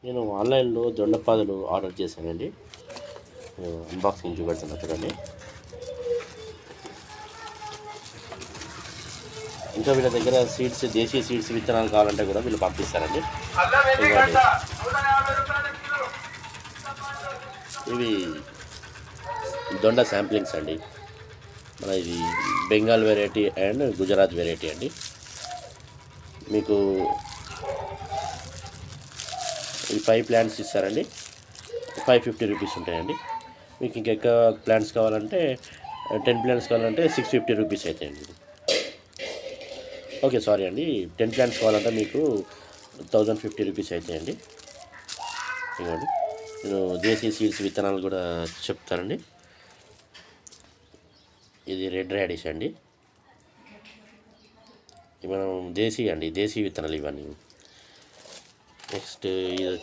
నేను ఆన్లైన్లో దొండపాదులు ఆర్డర్ చేశానండి. అన్బాక్సింగ్ చూపెడుతున్నా చూడండి. ఇంకా వీళ్ళ దగ్గర సీడ్స్, దేశీ సీడ్స్ విత్తనాలు కావాలంటే కూడా వీళ్ళు పంపిస్తారండి. ఇవి దొండ శాంప్లింగ్స్ అండి. మన ఇది Bengal variety and Gujarat variety అండి. మీకు ఈ 5 ప్లాంట్స్ ఇస్తారండి. 550 రూపీస్ ఉంటాయండి. మీకు ఇంకెక్కువ ప్లాంట్స్ కావాలంటే 10 ప్లాంట్స్ కావాలంటే 650 రూపీస్ అవుతాయండి. ఓకే, సారీ అండి, 10 ప్లాంట్స్ కావాలంటే మీకు 1050 రూపీస్ అవుతాయండి. ఇవ్వండి, నేను దేశీ సీడ్స్ విత్తనాలు కూడా చెప్తానండి. ఇది రెడ్ రాడిష్ అండి. మనం దేశీ విత్తనాలు ఇవన్నీ. నెక్స్ట్ ఇది